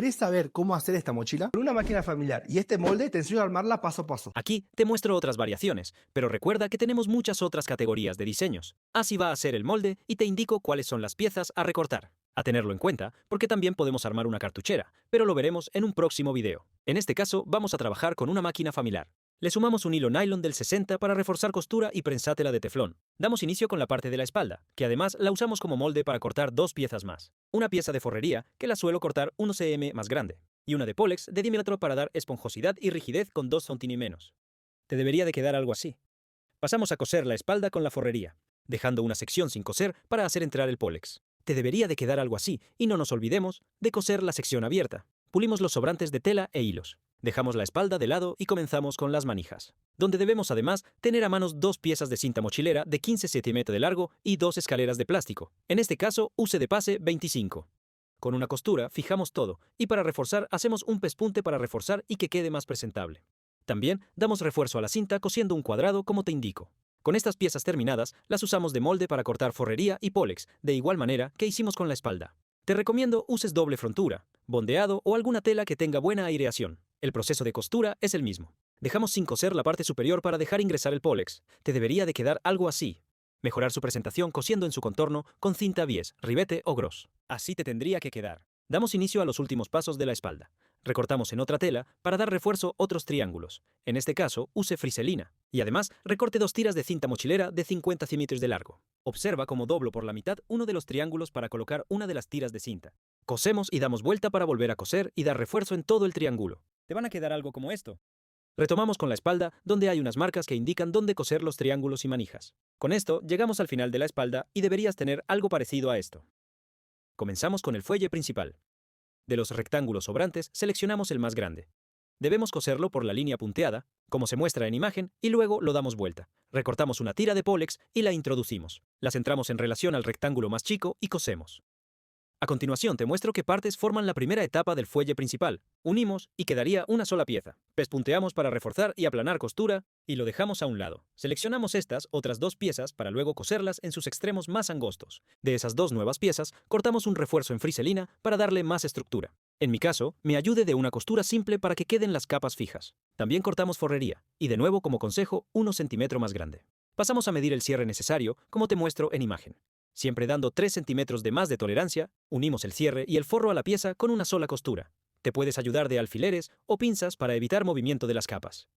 ¿Querés saber cómo hacer esta mochila? Con una máquina familiar y este molde te enseño a armarla paso a paso. Aquí te muestro otras variaciones, pero recuerda que tenemos muchas otras categorías de diseños. Así va a ser el molde y te indico cuáles son las piezas a recortar. A tenerlo en cuenta, porque también podemos armar una cartuchera, pero lo veremos en un próximo video. En este caso, vamos a trabajar con una máquina familiar. Le sumamos un hilo nylon del 60 para reforzar costura y prensátela de teflón. Damos inicio con la parte de la espalda, que además la usamos como molde para cortar dos piezas más. Una pieza de forrería, que la suelo cortar 1 cm más grande, y una de Polex de diámetro para dar esponjosidad y rigidez con 2 cm menos. Te debería de quedar algo así. Pasamos a coser la espalda con la forrería, dejando una sección sin coser para hacer entrar el Polex. Te debería de quedar algo así, y no nos olvidemos de coser la sección abierta. Pulimos los sobrantes de tela e hilos. Dejamos la espalda de lado y comenzamos con las manijas, donde debemos además tener a manos dos piezas de cinta mochilera de 15 cm de largo y dos escaleras de plástico. En este caso, use de pase 25. Con una costura fijamos todo, y para reforzar hacemos un pespunte para reforzar y que quede más presentable. También damos refuerzo a la cinta cosiendo un cuadrado como te indico. Con estas piezas terminadas, las usamos de molde para cortar forrería y Polex, de igual manera que hicimos con la espalda. Te recomiendo uses doble frontura, bondeado o alguna tela que tenga buena aireación. El proceso de costura es el mismo. Dejamos sin coser la parte superior para dejar ingresar el Polex. Te debería de quedar algo así. Mejorar su presentación cosiendo en su contorno con cinta bies, ribete o gros. Así te tendría que quedar. Damos inicio a los últimos pasos de la espalda. Recortamos en otra tela para dar refuerzo otros triángulos. En este caso, use friselina. Y además, recorte dos tiras de cinta mochilera de 50 centímetros de largo. Observa cómo doblo por la mitad uno de los triángulos para colocar una de las tiras de cinta. Cosemos y damos vuelta para volver a coser y dar refuerzo en todo el triángulo. Te van a quedar algo como esto. Retomamos con la espalda, donde hay unas marcas que indican dónde coser los triángulos y manijas. Con esto, llegamos al final de la espalda y deberías tener algo parecido a esto. Comenzamos con el fuelle principal. De los rectángulos sobrantes, seleccionamos el más grande. Debemos coserlo por la línea punteada, como se muestra en imagen, y luego lo damos vuelta. Recortamos una tira de Polex y la introducimos. La centramos en relación al rectángulo más chico y cosemos. A continuación te muestro qué partes forman la primera etapa del fuelle principal. Unimos y quedaría una sola pieza. Pespunteamos para reforzar y aplanar costura y lo dejamos a un lado. Seleccionamos estas otras dos piezas para luego coserlas en sus extremos más angostos. De esas dos nuevas piezas, cortamos un refuerzo en friselina para darle más estructura. En mi caso, me ayude de una costura simple para que queden las capas fijas. También cortamos forrería, y de nuevo como consejo, 1 centímetro más grande. Pasamos a medir el cierre necesario, como te muestro en imagen. Siempre dando 3 centímetros de más de tolerancia, unimos el cierre y el forro a la pieza con una sola costura. Te puedes ayudar de alfileres o pinzas para evitar movimiento de las capas.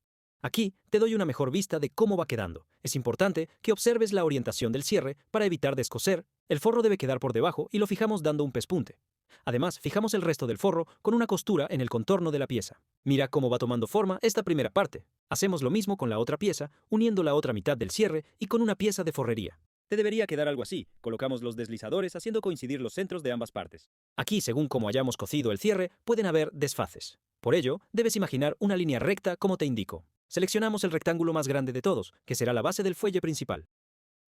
Aquí te doy una mejor vista de cómo va quedando. Es importante que observes la orientación del cierre para evitar descoser. El forro debe quedar por debajo y lo fijamos dando un pespunte. Además, fijamos el resto del forro con una costura en el contorno de la pieza. Mira cómo va tomando forma esta primera parte. Hacemos lo mismo con la otra pieza, uniendo la otra mitad del cierre y con una pieza de forrería. Te debería quedar algo así. Colocamos los deslizadores haciendo coincidir los centros de ambas partes. Aquí, según cómo hayamos cosido el cierre, pueden haber desfases. Por ello, debes imaginar una línea recta como te indico. Seleccionamos el rectángulo más grande de todos, que será la base del fuelle principal.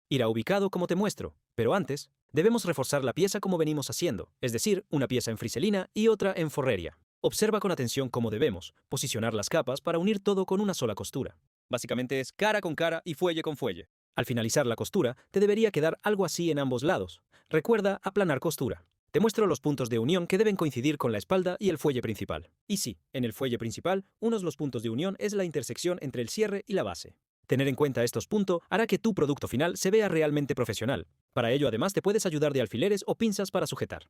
Irá ubicado como te muestro, pero antes, debemos reforzar la pieza como venimos haciendo, es decir, una pieza en friselina y otra en forrería. Observa con atención cómo debemos posicionar las capas para unir todo con una sola costura. Básicamente es cara con cara y fuelle con fuelle. Al finalizar la costura, te debería quedar algo así en ambos lados. Recuerda aplanar costura. Te muestro los puntos de unión que deben coincidir con la espalda y el fuelle principal. Y sí, en el fuelle principal, uno de los puntos de unión es la intersección entre el cierre y la base. Tener en cuenta estos puntos hará que tu producto final se vea realmente profesional. Para ello, además, te puedes ayudar de alfileres o pinzas para sujetar.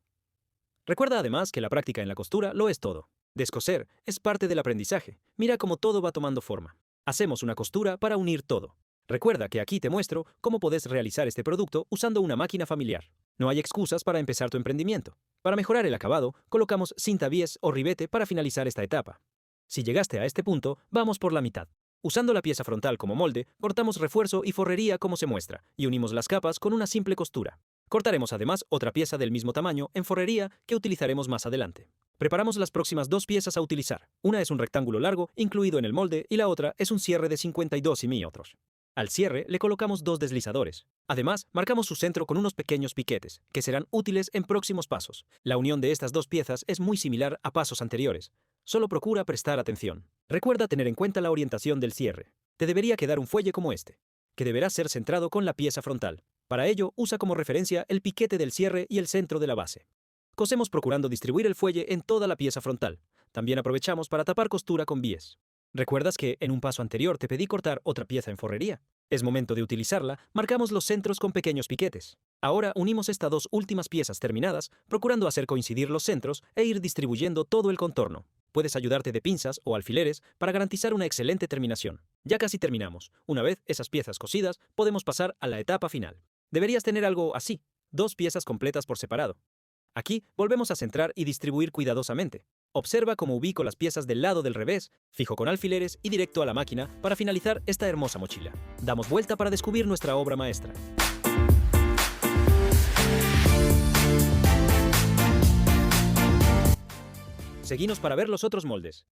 Recuerda además que la práctica en la costura lo es todo. Descoser es parte del aprendizaje. Mira cómo todo va tomando forma. Hacemos una costura para unir todo. Recuerda que aquí te muestro cómo podés realizar este producto usando una máquina familiar. No hay excusas para empezar tu emprendimiento. Para mejorar el acabado, colocamos cinta bies o ribete para finalizar esta etapa. Si llegaste a este punto, vamos por la mitad. Usando la pieza frontal como molde, cortamos refuerzo y forrería como se muestra, y unimos las capas con una simple costura. Cortaremos además otra pieza del mismo tamaño en forrería que utilizaremos más adelante. Preparamos las próximas dos piezas a utilizar. Una es un rectángulo largo incluido en el molde y la otra es un cierre de 52 milímetros. Al cierre le colocamos dos deslizadores. Además, marcamos su centro con unos pequeños piquetes, que serán útiles en próximos pasos. La unión de estas dos piezas es muy similar a pasos anteriores. Solo procura prestar atención. Recuerda tener en cuenta la orientación del cierre. Te debería quedar un fuelle como este, que deberá ser centrado con la pieza frontal. Para ello, usa como referencia el piquete del cierre y el centro de la base. Cosemos procurando distribuir el fuelle en toda la pieza frontal. También aprovechamos para tapar costura con bies. ¿Recuerdas que en un paso anterior te pedí cortar otra pieza en forrería? Es momento de utilizarla, marcamos los centros con pequeños piquetes. Ahora unimos estas dos últimas piezas terminadas, procurando hacer coincidir los centros e ir distribuyendo todo el contorno. Puedes ayudarte de pinzas o alfileres para garantizar una excelente terminación. Ya casi terminamos. Una vez esas piezas cosidas, podemos pasar a la etapa final. Deberías tener algo así, 2 piezas completas por separado. Aquí volvemos a centrar y distribuir cuidadosamente. Observa cómo ubico las piezas del lado del revés, fijo con alfileres y directo a la máquina para finalizar esta hermosa mochila. Damos vuelta para descubrir nuestra obra maestra. Seguinos para ver los otros moldes.